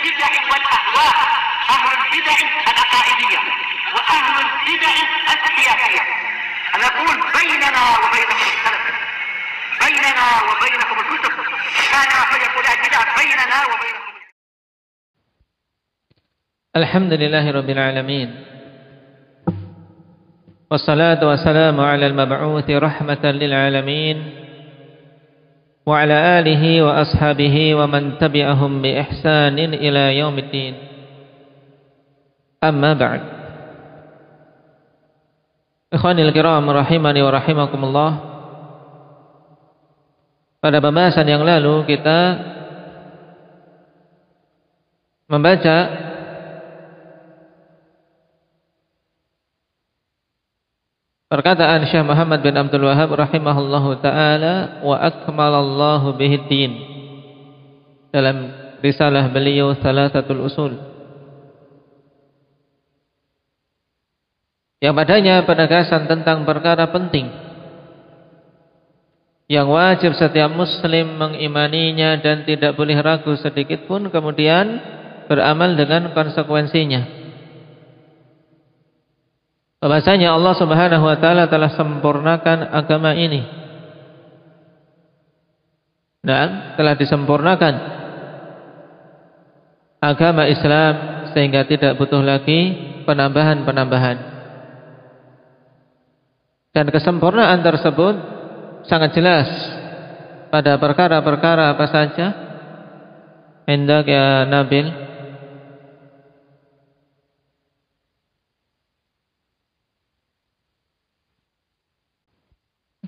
البدع والأهواء، أهل البدع العقائدية وأهل البدع السياسية. أنا أقول بيننا وبينكم السلف، بيننا وبينكم الكتب، كان فيقول البدع بيننا وبينكم. الحمد لله رب العالمين، والصلاة والسلام على المبعوث رحمة للعالمين وعلى آله وأصحابه ومن تبعهم بإحسان إلى يوم الدين. أما بعد، ikhwanil kiram rahimani wa rahimakumullah. Pada pembahasan yang lalu kita membaca perkataan Syekh Muhammad bin Abdul Wahhab rahimahullahu ta'ala, wa akmalallahu bihid din, dalam risalah beliau Thalathatul Usul, yang padanya penegasan tentang perkara penting yang wajib setiap muslim mengimaninya dan tidak boleh ragu sedikit pun, kemudian beramal dengan konsekuensinya. Bahwasanya Allah Subhanahu wa taala telah sempurnakan agama ini. Dan telah disempurnakan agama Islam sehingga tidak butuh lagi penambahan-penambahan. Dan kesempurnaan tersebut sangat jelas pada perkara-perkara apa saja. Hendak ya Nabil.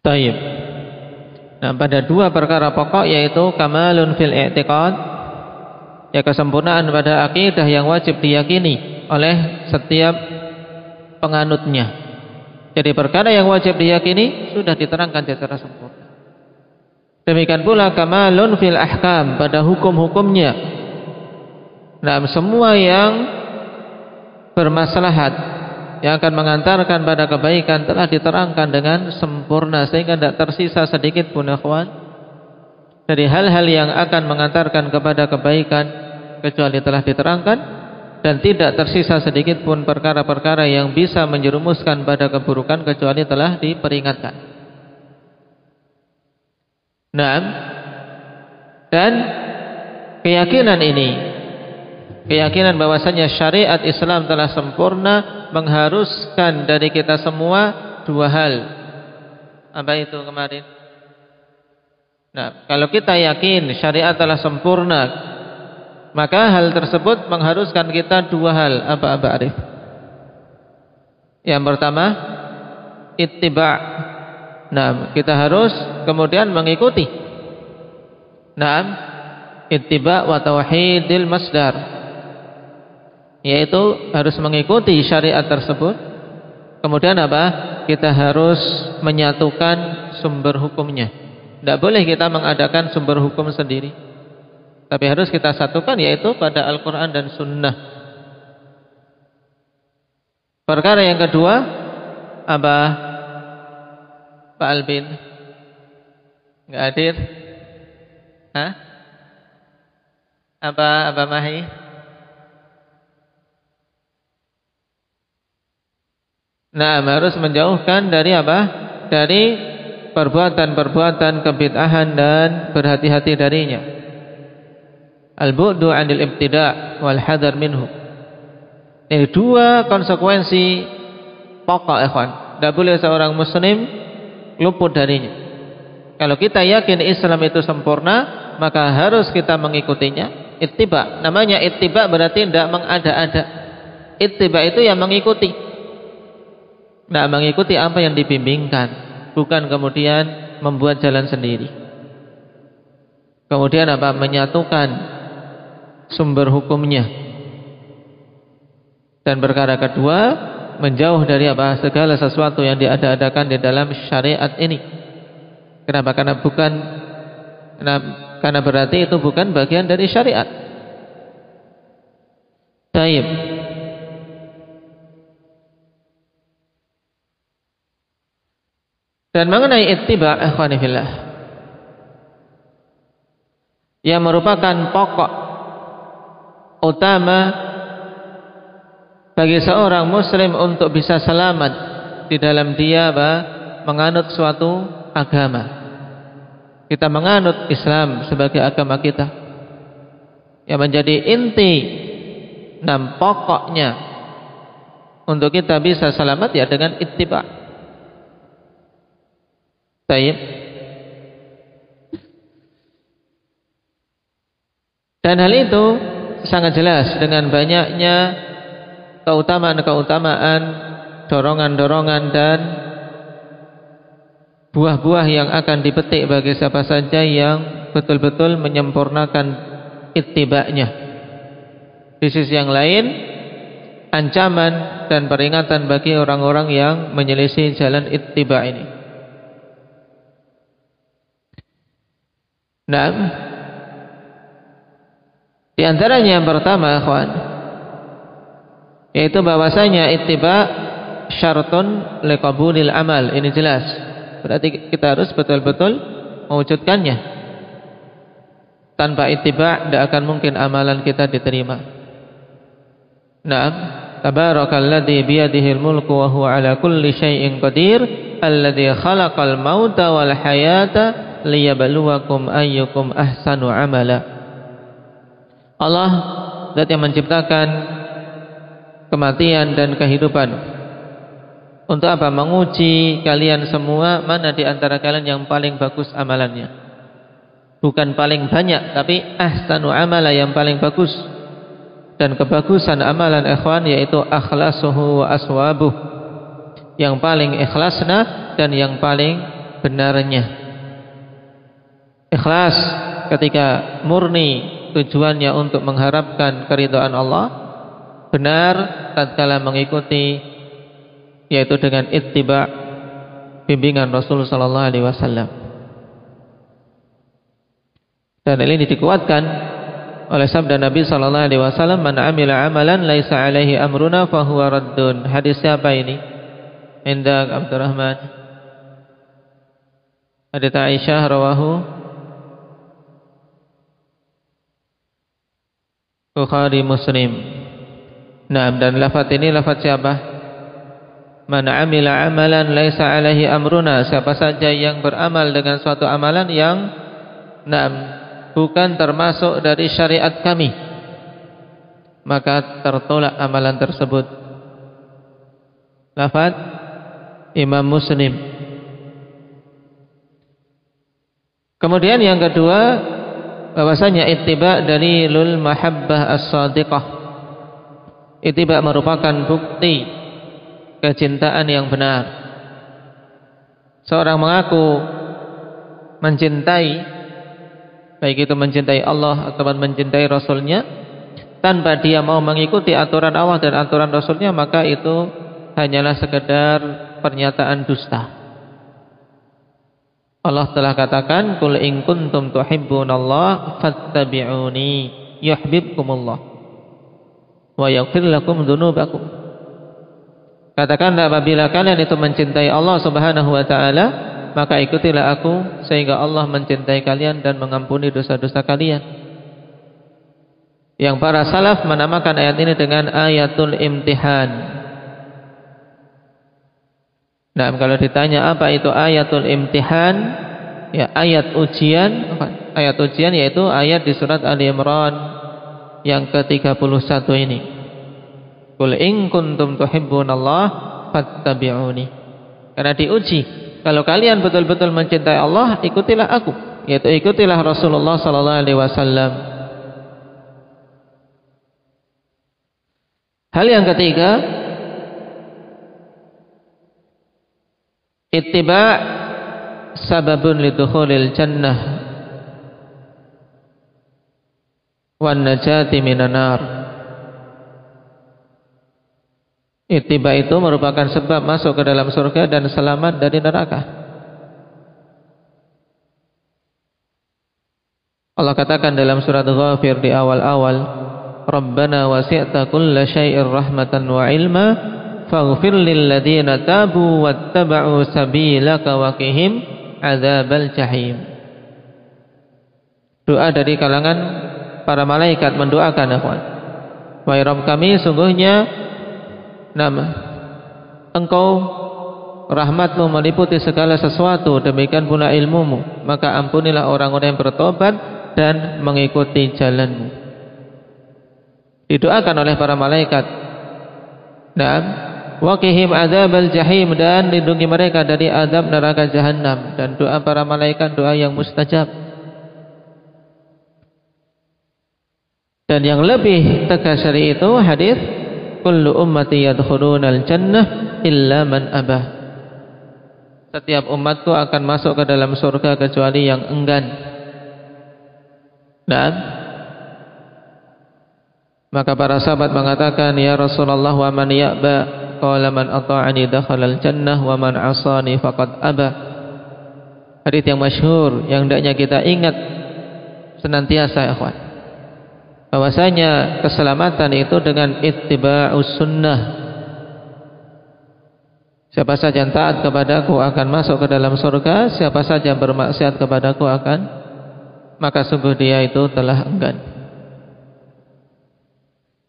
Taib. Nah, pada dua perkara pokok, yaitu kamalun fil i'tiqad, ya kesempurnaan pada akidah yang wajib diyakini oleh setiap penganutnya. Jadi perkara yang wajib diyakini sudah diterangkan secara sempurna. Demikian pula kamalun fil ahkam, pada hukum-hukumnya. Nah, semua yang bermaslahat, yang akan mengantarkan pada kebaikan telah diterangkan dengan sempurna, sehingga tidak tersisa sedikit pun ikhwan dari hal-hal yang akan mengantarkan kepada kebaikan, kecuali telah diterangkan. Dan tidak tersisa sedikit pun perkara-perkara yang bisa menjerumuskan pada keburukan, kecuali telah diperingatkan. Nah, dan keyakinan ini, keyakinan bahwasanya syariat Islam telah sempurna, mengharuskan dari kita semua dua hal. Apa itu kemarin? Nah, kalau kita yakin syariat telah sempurna, maka hal tersebut mengharuskan kita dua hal. Apa Arif? Yang pertama, ittiba'. Nah, kita harus kemudian mengikuti. Nah, ittiba' wa tauhidil masdar, yaitu harus mengikuti syariat tersebut. Kemudian apa? Kita harus menyatukan sumber hukumnya. Tidak boleh kita mengadakan sumber hukum sendiri, tapi harus kita satukan, yaitu pada Al-Quran dan Sunnah. Perkara yang kedua, apa Pak Albin? Enggak hadir? Hah? Apa Mahi? Nah, harus menjauhkan dari apa? Dari perbuatan-perbuatan kebid'ahan dan berhati-hati darinya. Al-bu'du 'anil ibtida' wal hadar minhu. Ini dua konsekuensi pokok, ikhwan. Tidak boleh seorang muslim luput darinya. Kalau kita yakin Islam itu sempurna, maka harus kita mengikutinya. Ittiba'. Namanya ittiba' berarti tidak mengada-ada. Ittiba' itu yang mengikuti. Tidak mengikuti apa yang dibimbingkan, bukan kemudian membuat jalan sendiri. Kemudian apa? Menyatukan sumber hukumnya. Dan perkara kedua, menjauh dari apa? Segala sesuatu yang diada-adakan di dalam syariat ini. Kenapa? Karena berarti itu bukan bagian dari syariat. Taib. Dan mengenai ittiba', ikhwani fillah, yang merupakan pokok utama bagi seorang muslim untuk bisa selamat di dalam dia menganut suatu agama. Kita menganut Islam sebagai agama kita, yang menjadi inti dan pokoknya untuk kita bisa selamat ya dengan ittiba. Baik. Dan hal itu sangat jelas dengan banyaknya keutamaan-keutamaan, dorongan-dorongan dan buah-buah yang akan dipetik bagi siapa saja yang betul-betul menyempurnakan ittiba'nya. Di sisi yang lain, ancaman dan peringatan bagi orang-orang yang menyelisih jalan ittiba' ini. Nah, di antaranya yang pertama, ikhwan, yaitu bahwasanya ittiba' syartun liqabulil amal. Ini jelas. Berarti kita harus betul-betul mewujudkannya. Tanpa ittiba' tidak akan mungkin amalan kita diterima. Naam, tabarakalladzi biyadihil mulku wa huwa ala kulli syai'in qadir, alladzi khalaqal mauta wal hayata liyabluwakum ayyukum ahsanu amala. Allah zat yang menciptakan kematian dan kehidupan. Untuk apa? Menguji kalian semua mana di antara kalian yang paling bagus amalannya. Bukan paling banyak, tapi ahsanu amala, yang paling bagus. Dan kebagusan amalan ikhwan yaitu akhlasuhu wa aswabuh, yang paling ikhlasna dan yang paling benarnya. Ikhlas ketika murni tujuannya untuk mengharapkan keridhaan Allah, benar tatkala mengikuti yaitu dengan ittiba' bimbingan Rasul sallallahu alaihi wasallam. Dan ini dikuatkan oleh sabda Nabi sallallahu alaihi wasallam, "Man 'amila 'amalan laisa 'alaihi amruna fa huwa raddun." Hadis siapa ini? Indak Abdurrahman. Hadits Aisyah rawahu Bukhari Muslim. Nah, dan lafaz ini lafaz siapa? Man 'amila 'amalan laisa 'alaihi amruna. Siapa saja yang beramal dengan suatu amalan yang bukan termasuk dari syariat kami, maka tertolak amalan tersebut. Lafaz Imam Muslim. Kemudian yang kedua, bahwasanya ittiba' dalilul mahabbah as-shadiqah. Ittiba' merupakan bukti kecintaan yang benar. Seorang mengaku mencintai, baik itu mencintai Allah atau mencintai Rasulnya, tanpa dia mau mengikuti aturan Allah dan aturan Rasulnya, maka itu hanyalah sekedar pernyataan dusta. Allah telah katakan, "Qul in kuntum tuhibbunallah fattabi'uni yuhibbukumullah wa yaghfir lakum dzunubakum." Katakanlah, apabila kalian itu mencintai Allah Subhanahu wa taala, maka ikutilah aku sehingga Allah mencintai kalian dan mengampuni dosa-dosa kalian. Yang para salaf menamakan ayat ini dengan ayatul imtihan. Nah, kalau ditanya apa itu ayatul imtihan, ya ayat ujian. Ayat ujian yaitu ayat di surat Ali Imran yang ke-31 ini. Qul in kuntum tuhibbunallah fattabi'uni. Karena diuji, kalau kalian betul-betul mencintai Allah, ikutilah aku, yaitu ikutilah Rasulullah sallallahu alaihi wasallam. Hal yang ketiga, ittiba' sababun lidukhulil jannah wan najati minan nar. Ittiba' itu merupakan sebab masuk ke dalam surga dan selamat dari neraka. Allah katakan dalam surat Ghafir di awal-awal, Rabbana wasi'ta kulla syai'ir rahmatan wa ilma faghfir lil ladzina tabu wattaba'u sabilaka wa qihim adzabal jahim. Doa dari kalangan para malaikat mendoakan, Wahai Rabb kami, sungguhnya Engkau rahmatmu meliputi segala sesuatu, demikian pula ilmumu, maka ampunilah orang-orang yang bertobat dan mengikuti jalanmu. Didoakan oleh para malaikat. Waqihim adzabal jahim, dan lindungi mereka dari azab neraka jahanam. Dan doa para malaikat doa yang mustajab. Dan yang lebih tegas dari itu hadis kullu ummati yadkhulunal jannah illa man abah. Setiap umatku akan masuk ke dalam surga kecuali yang enggan. Maka para sahabat mengatakan, ya Rasulullah, wa man ya'ba? Qala man ata'ani dakhalal jannah wa man 'asani faqad aba. Hadis yang masyhur yang hendaknya kita ingat senantiasa, ya ikhwan. Bahwasanya keselamatan itu dengan ittiba'us sunnah. Siapa saja yang taat kepadaku akan masuk ke dalam surga, siapa saja yang bermaksiat kepadaku maka sungguh dia itu telah enggan.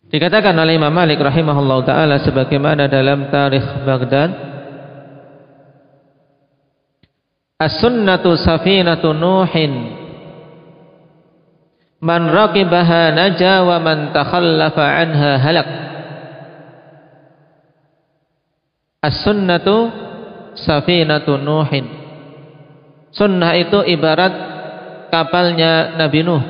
Dikatakan oleh Imam Malik rahimahullah ta'ala sebagaimana dalam tarikh Baghdad, as-sunnatu safinatu Nuhin, man raqibaha naja wa man takhallafa anha halak. As-sunnatu safinatu Nuhin. Sunnah itu ibarat kapalnya Nabi Nuh.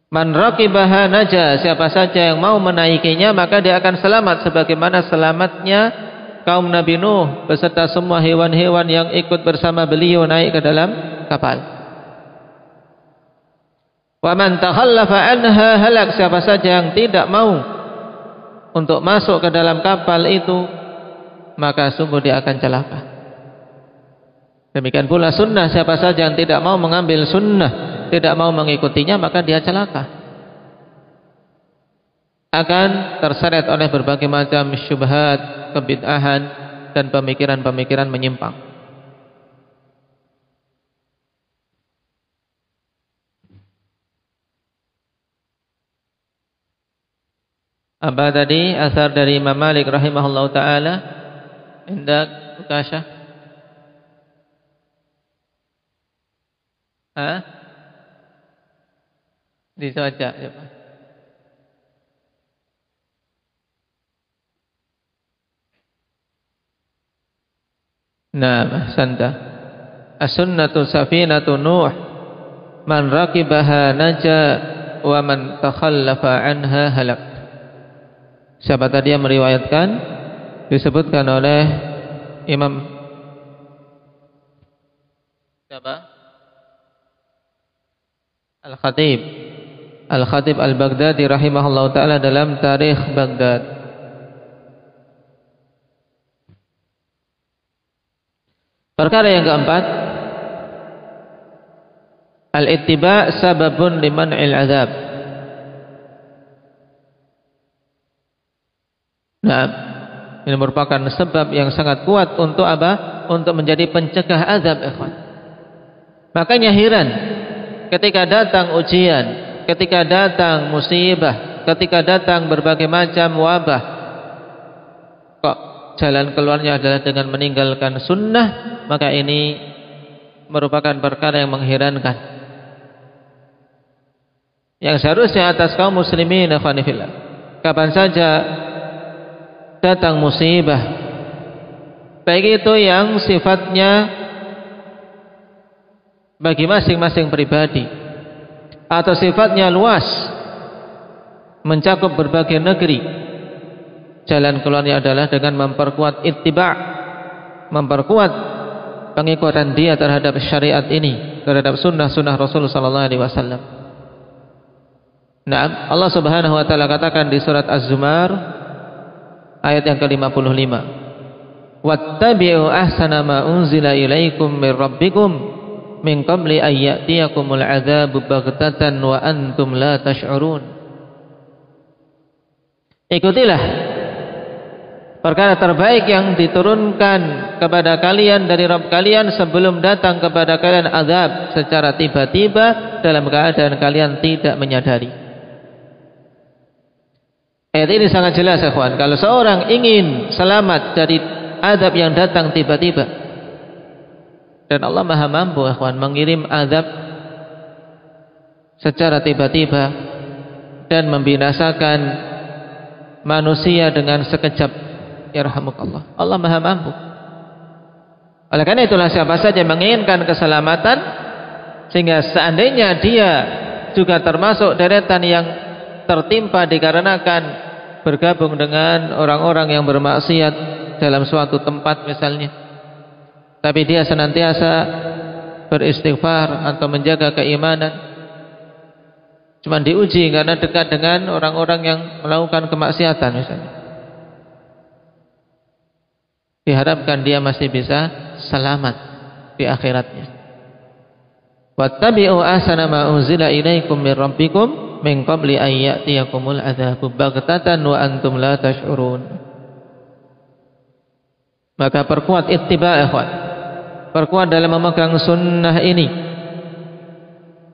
Man raqibaha naja, siapa saja yang mau menaikinya maka dia akan selamat sebagaimana selamatnya kaum Nabi Nuh beserta semua hewan-hewan yang ikut bersama beliau naik ke dalam kapal. Wa man takhallafa anha halak, siapa saja yang tidak mau untuk masuk ke dalam kapal itu maka sungguh dia akan celaka. Demikian pula sunnah, siapa saja yang tidak mau mengambil sunnah, tidak mau mengikutinya maka dia celaka, akan terseret oleh berbagai macam syubhat, kebid'ahan dan pemikiran-pemikiran menyimpang. Apa tadi asar dari Imam Malik rahimahullah ta'ala? Indak Ukasha? Di saja. Nah, santa. As-sunnatu safinatu Nuh, man raqibaha naja wa man takhallafa anha halak. Siapa tadi yang meriwayatkan? Disebutkan oleh Imam siapa? Al-Khatib Al-Baghdadi rahimahullah ta'ala dalam tarikh Baghdad. Perkara yang keempat, al-ittiba' sababun liman'il azab. Nah, ini merupakan sebab yang sangat kuat untuk apa? Untuk menjadi pencegah azab, ikhwan. Makanya heran ketika datang ujian, ketika datang musibah, ketika datang berbagai macam wabah, kok jalan keluarnya adalah dengan meninggalkan sunnah, maka ini merupakan perkara yang mengherankan. Yang seharusnya atas kaum muslimin, kapan saja datang musibah, baik itu yang sifatnya bagi masing-masing pribadi atau sifatnya luas mencakup berbagai negeri, jalan keluarnya adalah dengan memperkuat ittiba', memperkuat pengikutan dia terhadap syariat ini, terhadap sunnah-sunnah Rasul sallallahu alaihi wasallam. Nah, Allah Subhanahu wa taala katakan di surat Az-Zumar ayat yang ke-55, wattabi'u ahsana ma unzila ilaikum min rabbikum min qabli an ya'tiyakumul 'adzabu baghtatan wa antum la tash'urun. Ikutilah perkara terbaik yang diturunkan kepada kalian dari Rabb kalian sebelum datang kepada kalian azab secara tiba-tiba dalam keadaan kalian tidak menyadari. Ayat ini sangat jelas ikhwan. Kalau seorang ingin selamat dari azab yang datang tiba-tiba, dan Allah Maha mampu ikhwan mengirim azab secara tiba-tiba dan membinasakan manusia dengan sekejap, yarhamukallah. Allah Maha mampu. Oleh karena itulah siapa saja menginginkan keselamatan, sehingga seandainya dia juga termasuk deretan yang tertimpa dikarenakan bergabung dengan orang-orang yang bermaksiat dalam suatu tempat misalnya, tapi dia senantiasa beristighfar atau menjaga keimanan, cuma diuji karena dekat dengan orang-orang yang melakukan kemaksiatan misalnya, diharapkan dia masih bisa selamat di akhiratnya. Wattabi'u ahsana ma unzila ilaikum min rabbikum min qabli an ya'tiyakumul adzabu baghtatan wa antum la tash'urun. Maka perkuat ittiba' ikhwan, perkuat dalam memegang sunnah ini,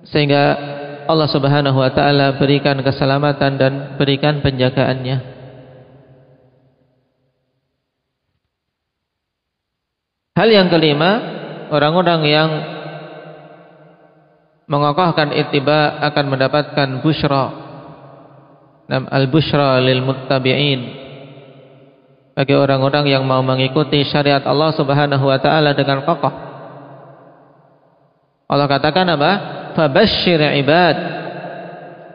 sehingga Allah Subhanahu wa taala berikan keselamatan dan berikan penjagaannya. Hal yang kelima, orang-orang yang mengokohkan ittiba akan mendapatkan busyra. Al-busyra lil muttabi'in, bagi orang-orang yang mau mengikuti syariat Allah Subhanahu wa taala dengan kokoh. Allah katakan apa? Fabashshir ibad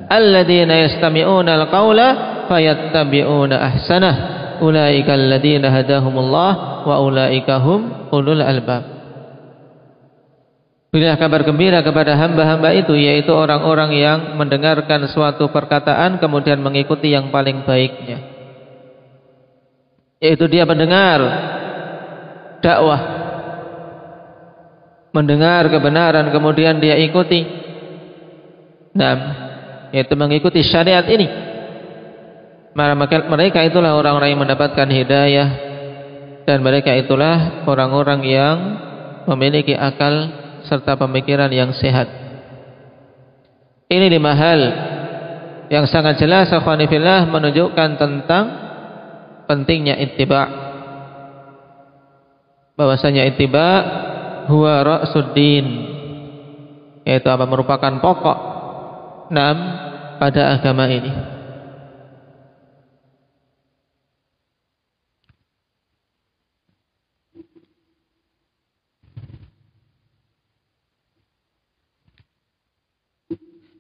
alladzina yastami'una al-qaula fayattabi'una ahsanah ulaika alladzina hadahumullah wa ulaika hum ulul albab. Berilah kabar gembira kepada hamba-hamba itu, yaitu orang-orang yang mendengarkan suatu perkataan kemudian mengikuti yang paling baiknya, yaitu dia mendengar dakwah, mendengar kebenaran kemudian dia ikuti, yaitu mengikuti syariat ini. Maka mereka itulah orang-orang yang mendapatkan hidayah, dan mereka itulah orang-orang yang memiliki akal serta pemikiran yang sehat. Ini 5 hal yang sangat jelas akhwani fillah menunjukkan tentang pentingnya ittiba'. Bahwasanya ittiba' huwa ra'suddin, yaitu apa? Merupakan pokok pada agama ini.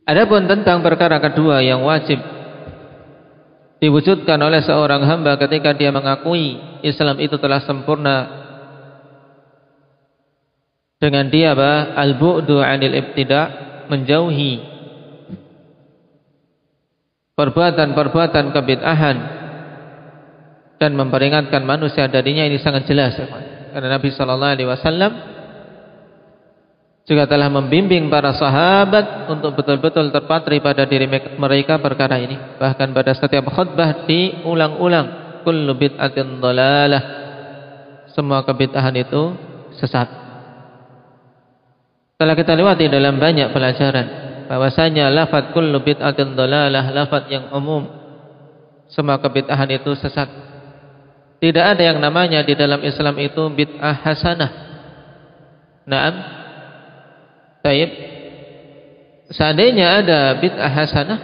Adapun tentang perkara kedua yang wajib diwujudkan oleh seorang hamba ketika dia mengakui Islam itu telah sempurna, dengan dia al-bu'du 'anil ibtida', menjauhi perbuatan-perbuatan kebid'ahan dan memperingatkan manusia darinya, ini sangat jelas karena Nabi sallallahu alaihi wasallam juga telah membimbing para sahabat untuk betul-betul terpatri pada diri mereka perkara ini. Bahkan pada setiap khutbah diulang-ulang, kullu bid'atin dhalalah, semua kebid'ahan itu sesat. Telah kita lewati dalam banyak pelajaran bahwasanya lafaz kullu bid'atin dhalalah, lafaz yang umum, semua kebid'ahan itu sesat. Tidak ada yang namanya di dalam Islam itu bid'ah hasanah. Baik, seandainya ada bid'ah hasanah,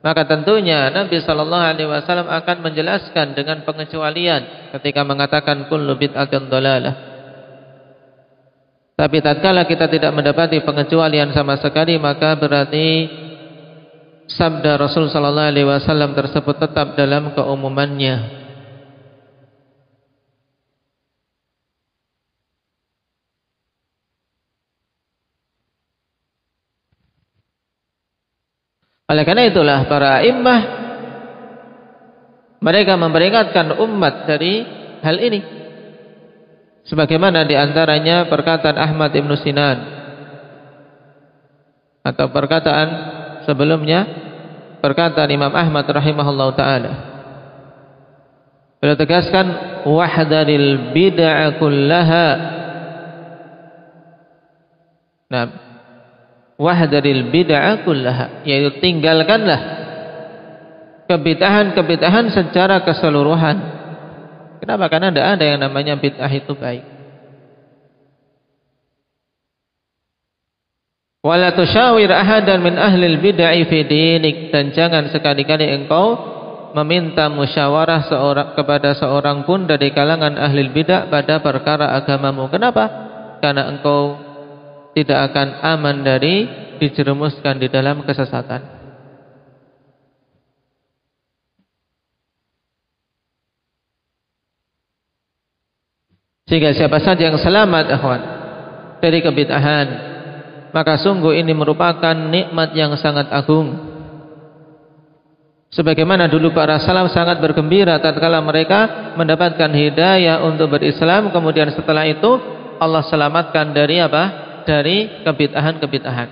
maka tentunya Nabi sallallahu alaihi wasallam akan menjelaskan dengan pengecualian ketika mengatakan kullu bid'atin dhalalah. Tapi tatkala kita tidak mendapati pengecualian sama sekali, maka berarti sabda Rasul sallallahu alaihi wasallam tersebut tetap dalam keumumannya. Oleh karena itulah para immah mereka memperingatkan umat dari hal ini. Sebagaimana diantaranya perkataan Ahmad ibn Sinan, atau perkataan sebelumnya perkataan Imam Ahmad rahimahullah ta'ala. Beliau tegaskan wahdharil bid'a kullaha. Wahdharil bid'a kullaha, yaitu tinggalkanlah kebid'ahan secara keseluruhan. Kenapa? Karena tidak ada yang namanya bid'ah itu baik. Wala tusyawir ahadan min ahlil bid'ah fi dinik, dan jangan sekali-kali engkau meminta musyawarah kepada seorang pun dari kalangan ahlil bid'ah pada perkara agamamu. Kenapa? Karena engkau tidak akan aman dari dijerumuskan di dalam kesesatan. Sehingga siapa saja yang selamat ikhwan dari kebid'ahan, maka sungguh ini merupakan nikmat yang sangat agung. Sebagaimana dulu para salaf sangat bergembira tatkala mereka mendapatkan hidayah untuk berislam, kemudian setelah itu Allah selamatkan dari apa? Dari kebid'ahan-kebid'ahan.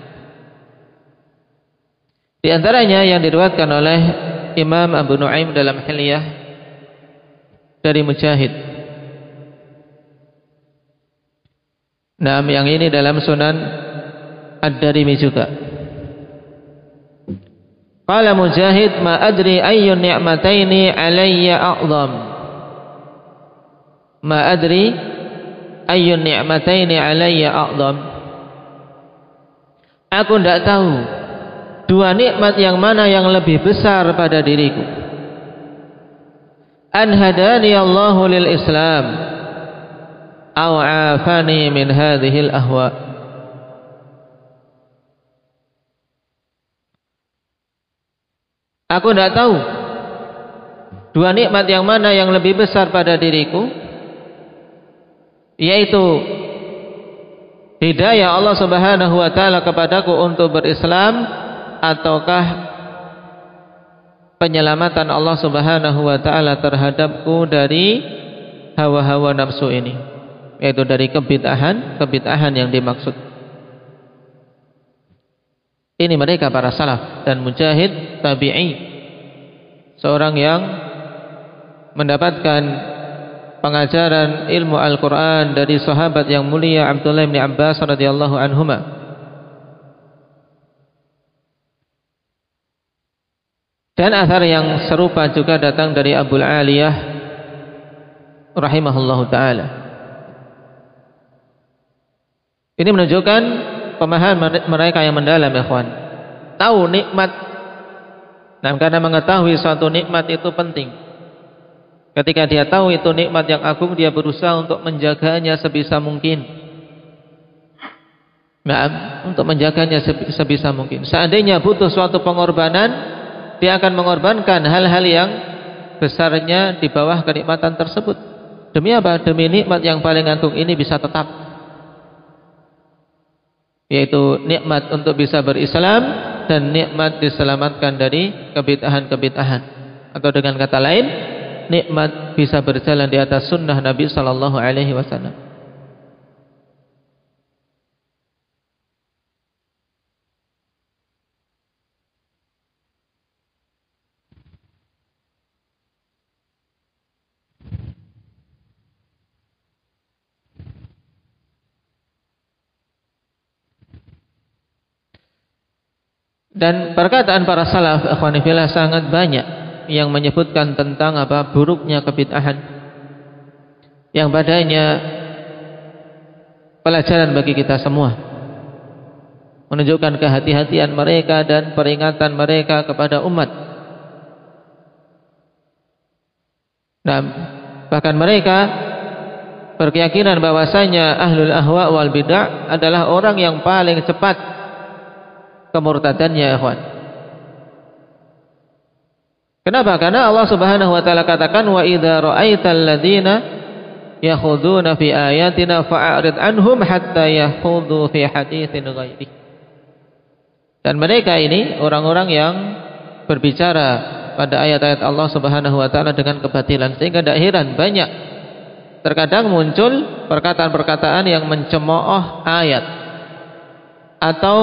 Di antaranya yang diriwayatkan oleh Imam Abu Nuaim dalam Hilyah dari Mujahid. Nah, yang ini dalam Sunan Ad-Darimi juga. Qala Mujahid, ma adri ayyun ni'mataini alayya a'zam. Ma adri ayyun ni'mataini alayya a'zam. Aku tidak tahu dua nikmat yang mana yang lebih besar pada diriku. An hadani Allahu lil Islam aw afani min hadhil ahwa. Aku tidak tahu dua nikmat yang mana yang lebih besar pada diriku, yaitu hidayah Allah Subhanahu wa taala kepadaku untuk berislam, ataukah penyelamatan Allah Subhanahu wa taala terhadapku dari hawa-hawa nafsu ini, yaitu dari kebid'ahan yang dimaksud. Ini mereka para salaf. Dan Mujahid tabi'i, seorang yang mendapatkan pengajaran ilmu Al-Quran dari sahabat yang mulia Abdullah bin Abbas radhiyallahu anhuma. Dan athar yang serupa juga datang dari Abul Aliyah rahimahullahu ta'ala. Ini menunjukkan pemahaman mereka yang mendalam, ya kawan. Tahu nikmat. Nah, karena mengetahui suatu nikmat itu penting. Ketika dia tahu itu nikmat yang agung, dia berusaha untuk menjaganya sebisa mungkin. Nah, untuk menjaganya sebisa mungkin. Seandainya butuh suatu pengorbanan, dia akan mengorbankan hal-hal yang besarnya di bawah kenikmatan tersebut. Demi apa? Demi nikmat yang paling agung ini bisa tetap, yaitu nikmat untuk bisa berislam dan nikmat diselamatkan dari kebid'ahan-kebid'ahan, atau dengan kata lain, nikmat bisa berjalan di atas sunnah Nabi sallallahu alaihi wasallam. Dan perkataan para salaf ikhwani fillah sangat banyak yang menyebutkan tentang apa buruknya kebid'ahan, yang padanya pelajaran bagi kita semua, menunjukkan kehati-hatian mereka dan peringatan mereka kepada umat. Nah, bahkan mereka berkeyakinan bahwasanya ahlul ahwa wal bid'ah adalah orang yang paling cepat kemurtadannya, ikhwan. Kenapa? Karena Allah Subhanahu wa taala katakan, wa idza ra'aital ladzina yakhuduna fi ayatina fa'rid anhum hatta yakhudu fi haditsin ghairi. Dan mereka ini orang-orang yang berbicara pada ayat-ayat Allah Subhanahu wa taala dengan kebatilan, sehingga tidak heran banyak terkadang muncul perkataan-perkataan yang mencemooh ayat atau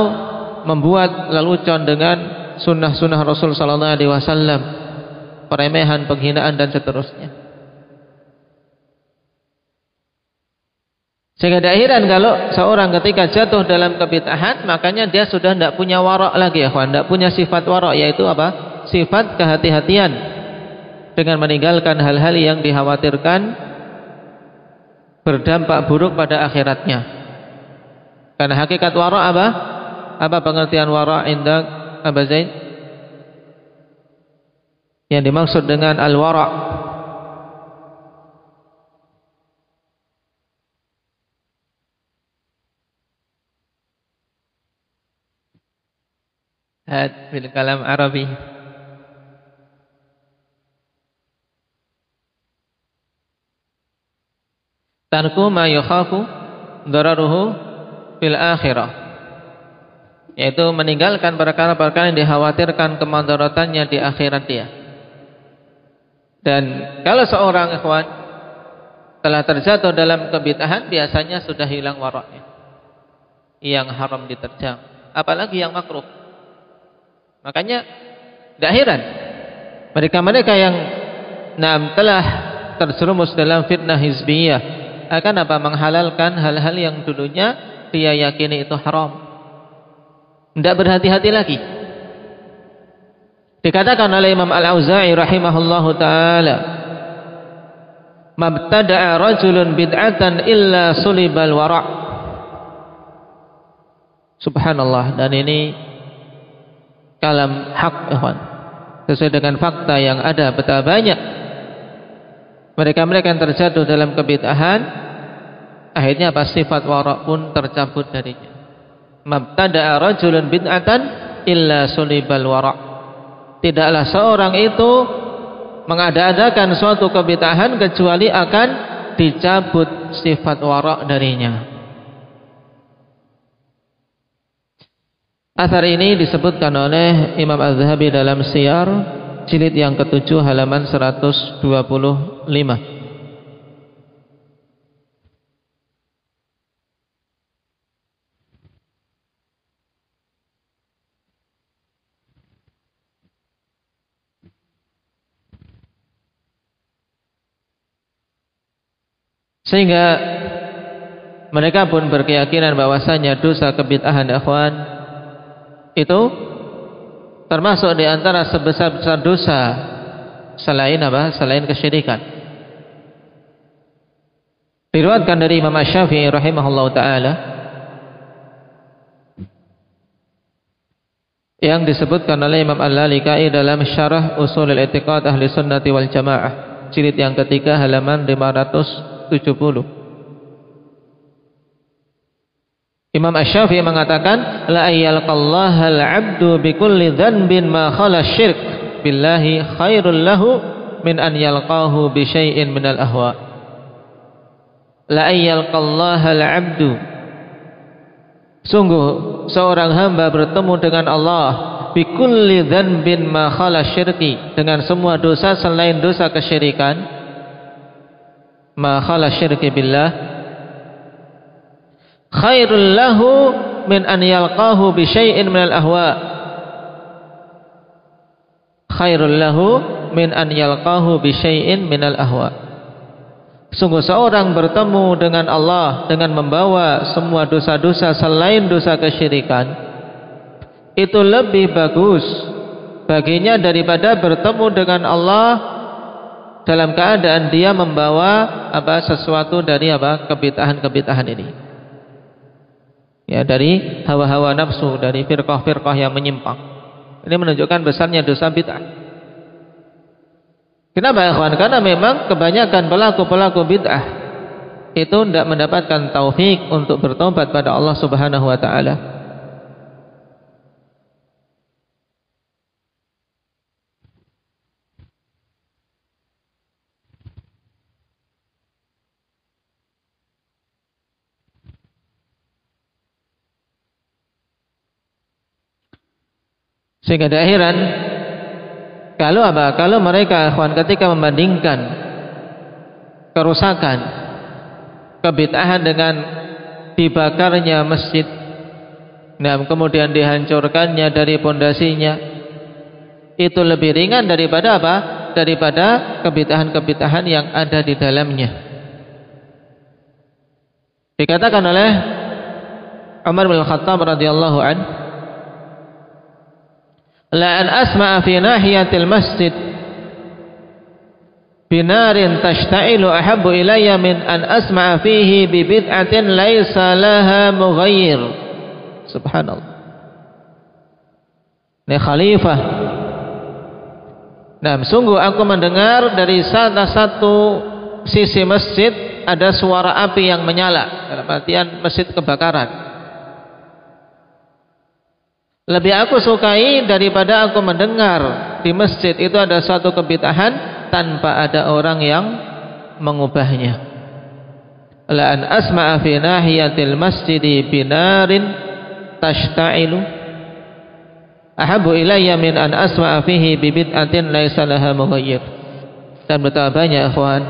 membuat lelucon dengan sunnah-sunnah Rasul sallallahu alaihi wasallam, peremehan, penghinaan dan seterusnya. Sehingga tidak heran kalau seorang ketika jatuh dalam kebid'ahan, makanya dia sudah tidak punya wara' lagi, ya kawan, tidak punya sifat wara', yaitu apa? sifat kehati-hatian dengan meninggalkan hal-hal yang dikhawatirkan berdampak buruk pada akhiratnya. Karena hakikat wara apa? Apa pengertian wara indak Aba Zaid? Yang dimaksud dengan al-wara bil kalam Arabi. Tarku ma yukhafu dararuhu fil akhirah, yaitu meninggalkan perkara-perkara yang dikhawatirkan kemadaratannya di akhirat dia. Dan kalau seorang ikhwan telah terjatuh dalam kebid'ahan, biasanya sudah hilang waraknya, yang haram diterjang, apalagi yang makruh. Makanya tidak heran mereka-mereka yang telah terjerumus dalam fitnah hizbiyah akan apa? Menghalalkan hal-hal yang dulunya dia yakini itu haram. Tidak berhati-hati lagi. Dikatakan oleh Imam Al-Auza'i rahimahullahu ta'ala, mabtada'a rajulun bid'atan illa sulibal wara'. Subhanallah. Dan ini kalam hak, ikhwan, sesuai dengan fakta yang ada. Betapa banyak mereka-mereka yang terjatuh dalam kebid'ahan, akhirnya apa? Sifat wara' pun tercabut darinya. Mabtada'a rajulun bid'atan illa sulibal wara'. Tidaklah seorang itu mengada-adakan suatu kebid'ahan kecuali akan dicabut sifat wara' darinya. Athar ini disebutkan oleh Imam Az-Zahabi dalam Siyar jilid yang ke-7 halaman 125. Sehingga mereka pun berkeyakinan bahwasanya dosa kebid'ahan, ikhwan, itu termasuk di antara sebesar-besar dosa selain apa? Selain kesyirikan. Diriwayatkan dari Imam Asy-Syafi'i rahimahullahu taala yang disebutkan oleh Imam Al-Lalikai dalam Syarah Ushul I'tiqad Ahli Sunnati wal Jamaah jilid yang ketiga halaman 570. Imam Asy-Syafi'i mengatakan, la ayyalqallaha al-'abdu bikulli dhanbin ma khala syirk billahi khairul lahu min an yalqahu bi syai'in minal ahwa. La ayyalqallaha al-'abdu, sungguh seorang hamba bertemu dengan Allah bikulli dhanbin ma khala syirki, dengan semua dosa selain dosa kesyirikan, ma khala syirki billah, khairul lahu min an yalqahu bi syai'in minal ahwa. Khairul lahu min an yalqahu bi syai'in minal ahwa. Sungguh seorang bertemu dengan Allah dengan membawa semua dosa-dosa selain dosa kesyirikan, itu lebih bagus baginya daripada bertemu dengan Allah dalam keadaan dia membawa apa? Sesuatu dari apa? Kebid'ahan-kebid'ahan ini. Ya, dari hawa-hawa nafsu, dari firqah-firqah yang menyimpang. Ini menunjukkan besarnya dosa bid'ah. Kenapa, ikhwan? Karena memang kebanyakan pelaku-pelaku bid'ah itu tidak mendapatkan taufik untuk bertobat pada Allah Subhanahu wa taala. Sehingga di akhiran, kalau apa? Kalau mereka, ikhwan, ketika membandingkan kerusakan kebid'ahan dengan dibakarnya masjid, nah kemudian dihancurkannya dari pondasinya, itu lebih ringan daripada apa? Daripada kebid'ahan-kebid'ahan yang ada di dalamnya. Dikatakan oleh Umar bin Khattab radhiyallahu anhu, la an asma'a fi nahiyatil masjid binarin tashtailu ahabbu ilayya min an asma'a fihi bi bid'atin laisa laha mughayyir. Subhanallah. Ini khalifah. Nah, sungguh aku mendengar dari salah satu sisi masjid ada suara api yang menyala, dalam artian masjid kebakaran. Lebih aku sukai daripada aku mendengar di masjid itu ada suatu kebid'ahan tanpa ada orang yang mengubahnya. La an asma'a fi nahiyatil masjidi binarin tashtailu ahabbu ilayya min an asma'a fihi bi bid'atin laisa laha mughayyir. Dan betapa banyak ikhwan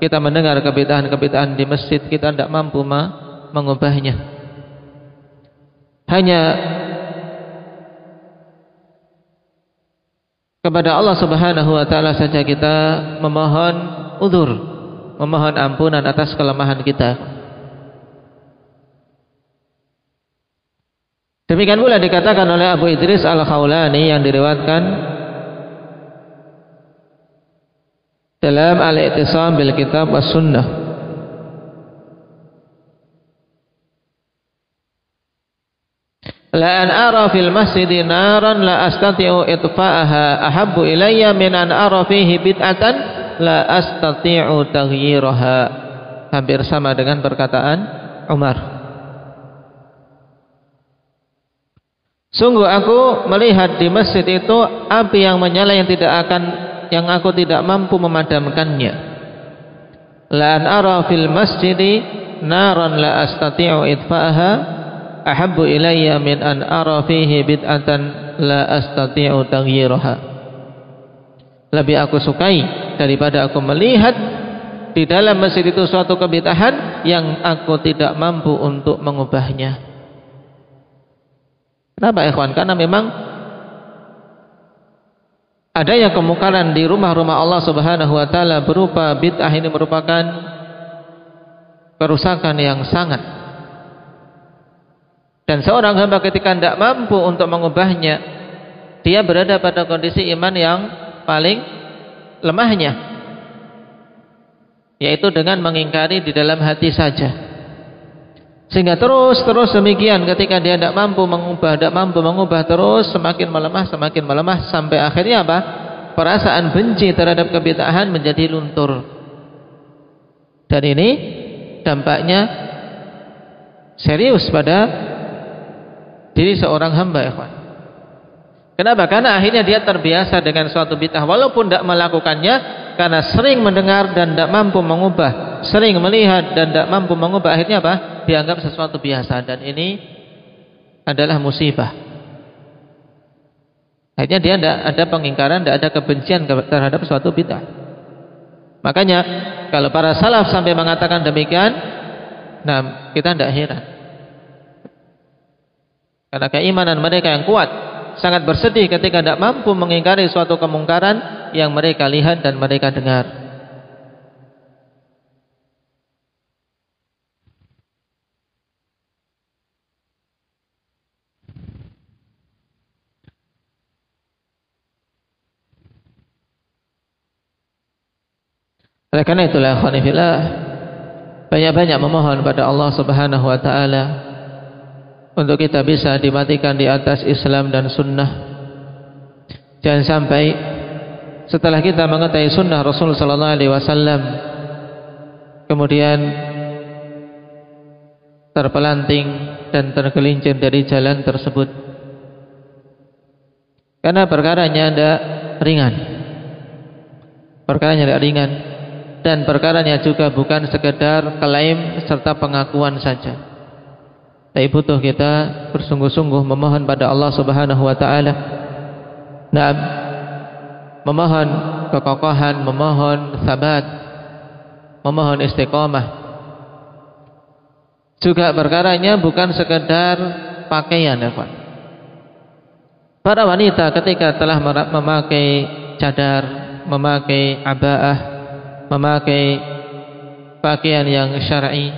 kita mendengar kebid'ahan-kebid'ahan di masjid, kita tidak mampu mengubahnya. Hanya kepada Allah Subhanahu wa taala saja kita memohon udzur, memohon ampunan atas kelemahan kita. Demikian pula dikatakan oleh Abu Idris Al-Khawlani yang diriwayatkan dalam Al-I'tisam bil Kitab was Sunnah. La an ara fil masjidi naran la astati'u itfa'aha ahabbu ilayya min an ara fihi bid'atan la astati'u taghyiraha. Hampir sama dengan perkataan Umar. Sungguh aku melihat di masjid itu api yang menyala yang aku tidak mampu memadamkannya. La an ara fil masjidi naran la astati'u itfa'aha ahabbu ilayya min an ara fihi bid'atan la astati'u taghyiraha. Lebih aku sukai daripada aku melihat di dalam masjid itu suatu kebid'ahan yang aku tidak mampu untuk mengubahnya. Kenapa ikhwan? Karena memang adanya kemungkaran di rumah-rumah Allah Subhanahu wa taala berupa bid'ah ini merupakan kerusakan yang sangat. Dan seorang hamba ketika tidak mampu untuk mengubahnya, dia berada pada kondisi iman yang paling lemahnya, yaitu dengan mengingkari di dalam hati saja. Sehingga terus demikian, ketika dia tidak mampu mengubah terus semakin melemah sampai akhirnya apa? Perasaan benci terhadap kebid'ahan menjadi luntur. Dan ini dampaknya serius pada diri seorang hamba, ikhwan. Kenapa? Karena akhirnya dia terbiasa dengan suatu bid'ah walaupun tidak melakukannya, karena sering mendengar dan tidak mampu mengubah, sering melihat dan tidak mampu mengubah, akhirnya apa? Dianggap sesuatu biasa, dan ini adalah musibah. Akhirnya dia tidak ada pengingkaran, tidak ada kebencian terhadap suatu bid'ah. Makanya kalau para salaf sampai mengatakan demikian, nah kita tidak heran, karena keimanan mereka yang kuat sangat bersedih ketika tidak mampu mengingkari suatu kemungkaran yang mereka lihat dan mereka dengar. Oleh karena itulah khonifillah, banyak-banyak memohon pada Allah Subhanahu wa taala untuk kita bisa dimatikan di atas Islam dan sunnah. Jangan sampai setelah kita mengetahui sunnah Rasul sallallahu alaihi wasallam kemudian terpelanting dan tergelincir dari jalan tersebut. Karena perkaranya tidak ringan. Perkaranya tidak ringan. Dan perkaranya juga bukan sekedar klaim serta pengakuan saja, tapi butuh kita bersungguh-sungguh memohon pada Allah Subhanahu wa taala. Nah, memohon kekokohan, memohon sabat, memohon istiqamah. Juga perkaranya bukan sekedar pakaian, ya Pak. Para wanita ketika telah memakai cadar, memakai abaah, memakai pakaian yang syar'i,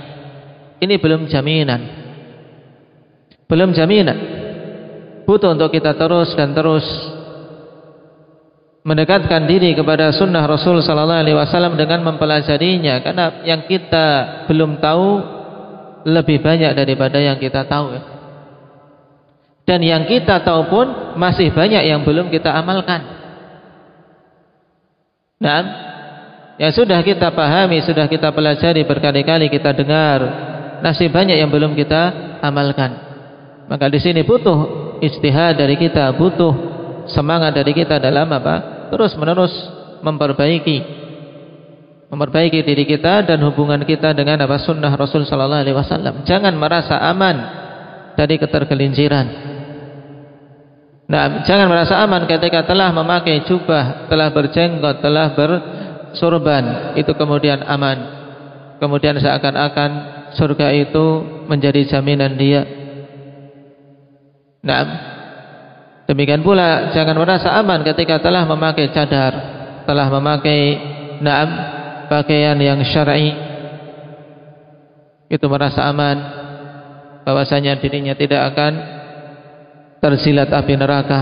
ini belum jaminan. Belum jaminan. butuh untuk kita terus dan terus mendekatkan diri kepada sunnah Rasul sallallahu alaihi wasallam dengan mempelajarinya, karena yang kita belum tahu lebih banyak daripada yang kita tahu, ya. Dan yang kita tahu pun masih banyak yang belum kita amalkan. Nah, yang sudah kita pahami, sudah kita pelajari berkali-kali, kita dengar, masih banyak yang belum kita amalkan. Maka di sini butuh ijtihad dari kita, butuh semangat dari kita dalam apa? Terus-menerus memperbaiki diri kita dan hubungan kita dengan apa? Sunnah Rasul sallallahu alaihi wasallam. Jangan merasa aman dari ketergelinciran. Nah, jangan merasa aman ketika telah memakai jubah, telah berjenggot, telah bersurban, itu kemudian aman. Kemudian seakan-akan surga itu menjadi jaminan dia. Nah, demikian pula jangan merasa aman ketika telah memakai cadar, telah memakai pakaian yang syar'i. Itu merasa aman bahwasanya dirinya tidak akan tersilat api neraka.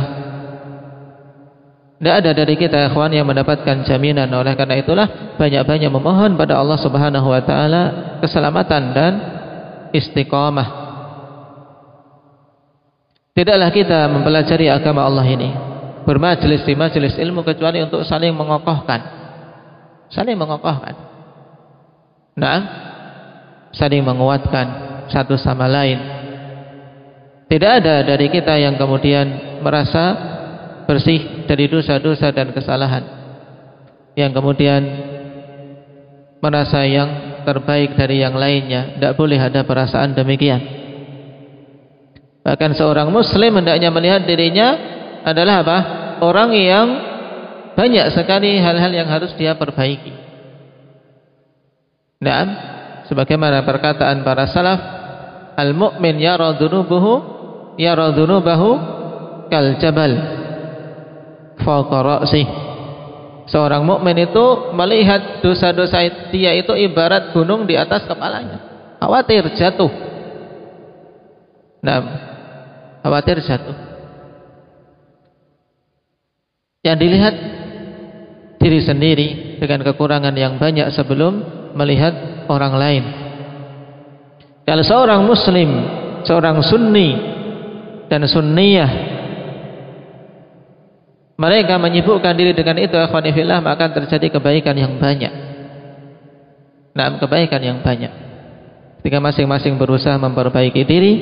Tidak ada dari kita ikhwan yang mendapatkan jaminan. Oleh karena itulah banyak-banyak memohon pada Allah Subhanahu wa taala keselamatan dan istiqamah. Tidaklah kita mempelajari agama Allah ini, bermajelis di majelis ilmu, kecuali untuk saling mengokohkan. Saling mengokohkan. Nah, saling menguatkan satu sama lain. Tidak ada dari kita yang kemudian merasa bersih dari dosa-dosa dan kesalahan, yang kemudian merasa yang terbaik dari yang lainnya. Tidak boleh ada perasaan demikian. Bahkan seorang muslim hendaknya melihat dirinya adalah apa? Orang yang banyak sekali hal-hal yang harus dia perbaiki. Nah, sebagaimana perkataan para salaf, al-mu'min yara dhunubahu kal jabal fawqa ra'sih. Seorang mukmin itu melihat dosa-dosa dia itu ibarat gunung di atas kepalanya. Khawatir jatuh. Nah, khawatir jatuh. Yang dilihat diri sendiri dengan kekurangan yang banyak sebelum melihat orang lain. Kalau seorang muslim, seorang sunni dan sunniyah, mereka menyibukkan diri dengan itu, akhwani fillah, maka terjadi kebaikan yang banyak. Nah, kebaikan yang banyak. Ketika masing-masing berusaha memperbaiki diri,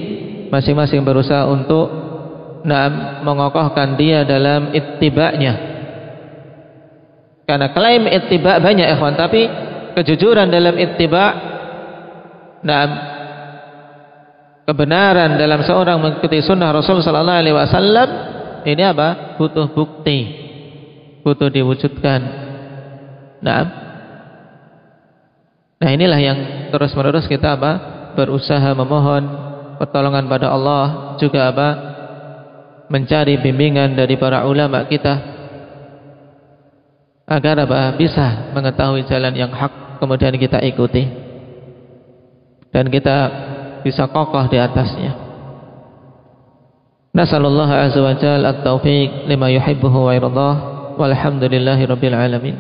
masing-masing berusaha untuk mengokohkan dia dalam ittiba'nya. Karena klaim ittiba' banyak, ikhwan, tapi kejujuran dalam ittiba', kebenaran dalam seorang mengikuti sunnah Rasul sallallahu alaihi wasallam, ini apa? Butuh bukti, butuh diwujudkan. Nah, inilah yang terus-menerus kita berusaha memohon pertolongan pada Allah, juga mencari bimbingan dari para ulama kita agar bisa mengetahui jalan yang hak, kemudian kita ikuti dan kita bisa kokoh di atasnya. Nasallallahu azza wa jalla at-taufiq lima yuhibbuhu wa yardah. Walhamdulillahi rabbil alamin.